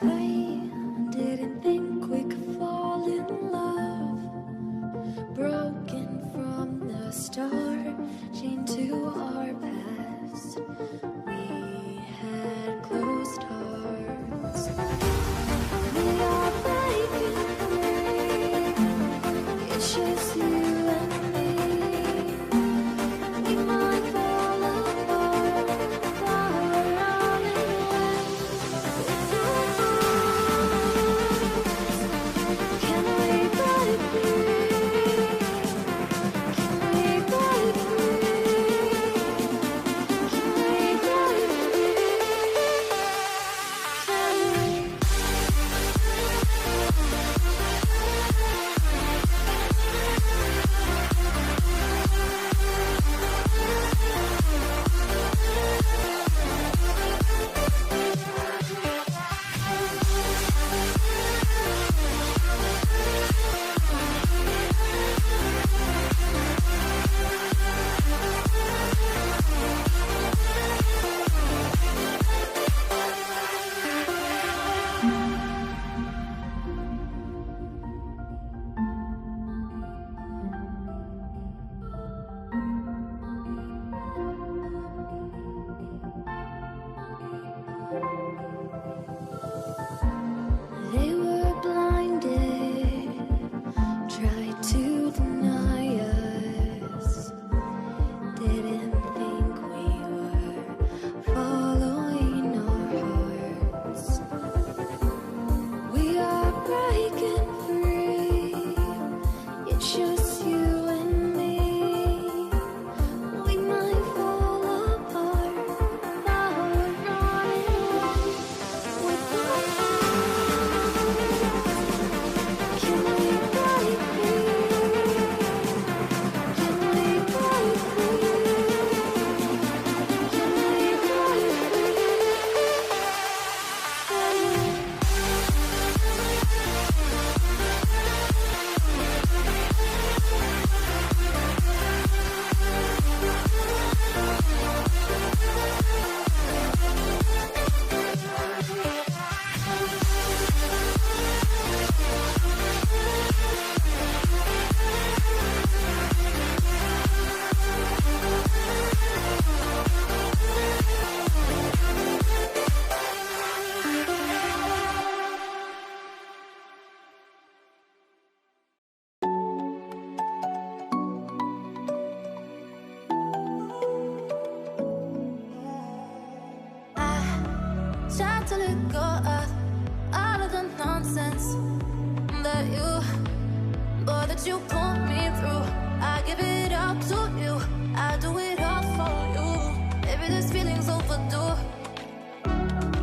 I didn't think we could fall in love. Broken from the start, chained to our past. We had closed hearts. We are breaking free. It's just you and me. We might fall apart, but we're running away. Can we break free? Can we break free? Can we break free? Can we? They were blinded, tried to deny us. Didn't think we were following our hearts. We are breaking free. It's just you and me. We might fall apart, now we're running away. With our can we break free? Can we break free? Can we break Tried to let go of all of the nonsense that you put me through. I give it up to you. I do it all for you. Maybe this feeling's overdue.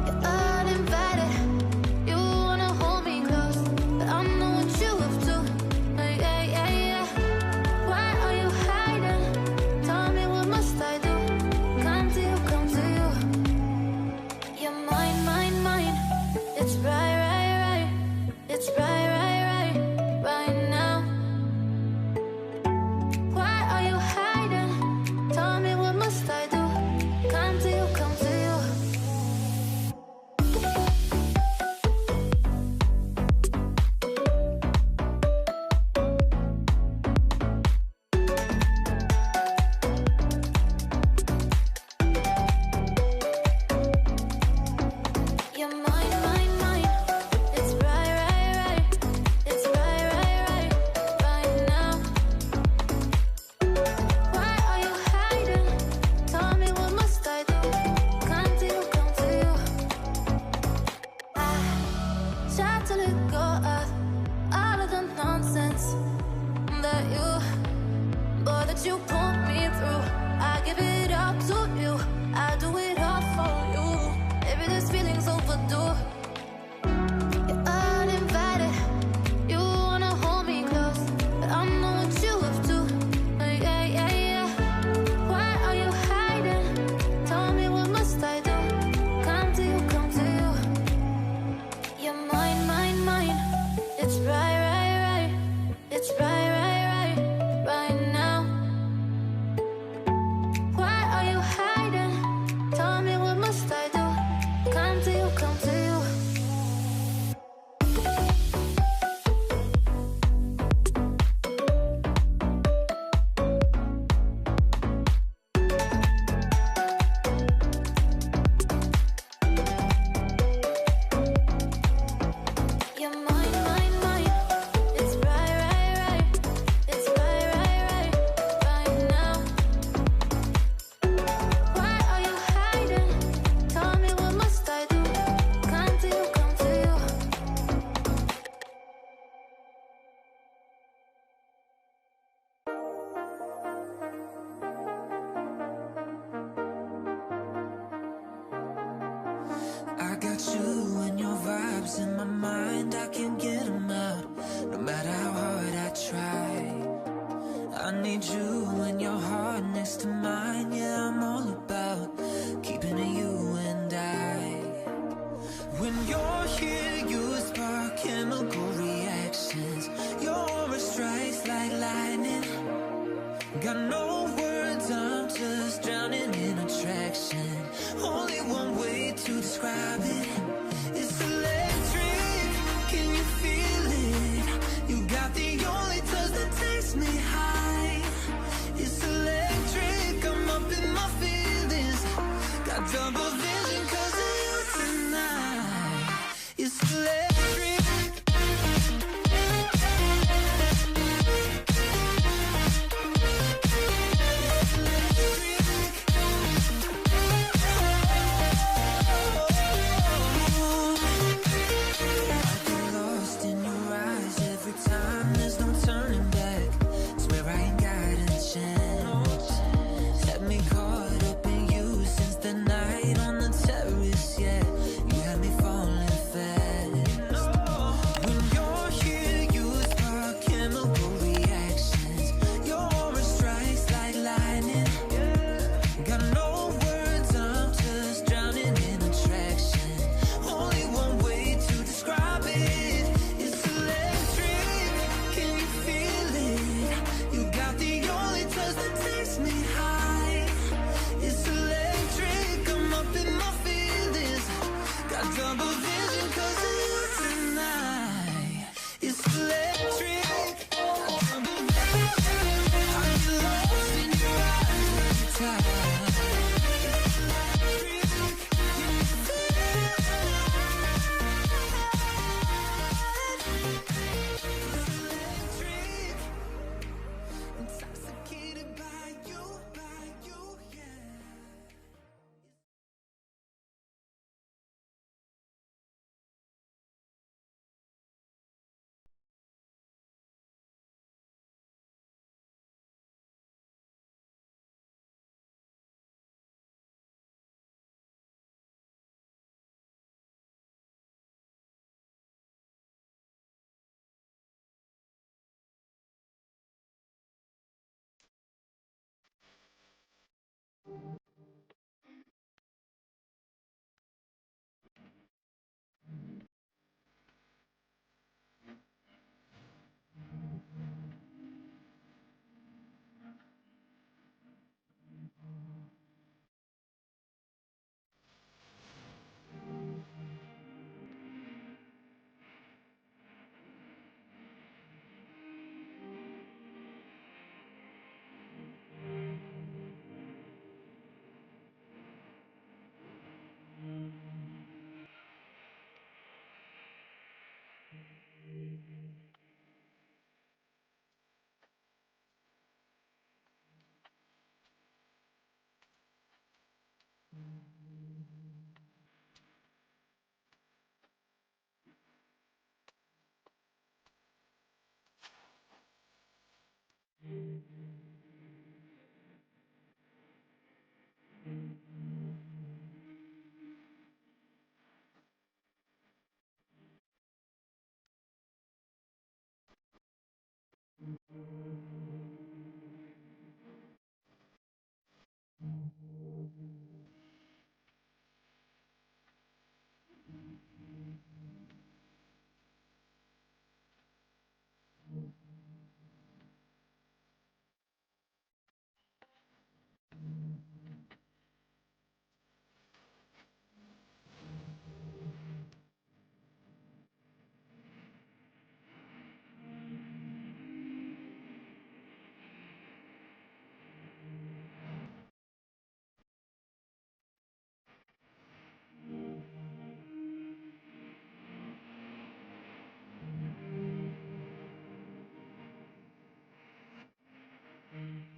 You're uninvited. You wanna hold me close, but I know what you have to. Yeah, yeah, yeah. Why are you hiding? Tell me, what must I do? Come to you, come to you. You're mine, mine, mine. It's right, right, right. It's right, right, right. Right now. through. I give it up to you. I do it all for you. Maybe this feeling's overdue. You're uninvited. You wanna hold me close, but I know what you have to. Yeah, yeah, yeah. Why are you hiding? Tell me, what must I do? Come to you, come to you. You're mine, mine, mine. It's right, right, right. It's right, right, right, right now. Why are you hiding? Tell me, what must I do? Come to you, come to you. You're mine, mine, mine. It's right, right, right. It's right, right, right, right now. Why are you hiding? Tell me, what must I do? Come to you, come to you. I got you and your vibes in my mind, I can't get them out, no matter how hard I try. I need you and your heart next to mine, yeah, I'm all about keeping it you and I. When you're here, you spark chemical reactions, your aura strikes like lightning. Got no words, I'm just drowning in attraction. Only one way to describe it. It's electric, can you feel it? You got the only touch that takes me high. It's electric, I'm up in my feelings. Got double vision 'cause of you tonight. It's electric.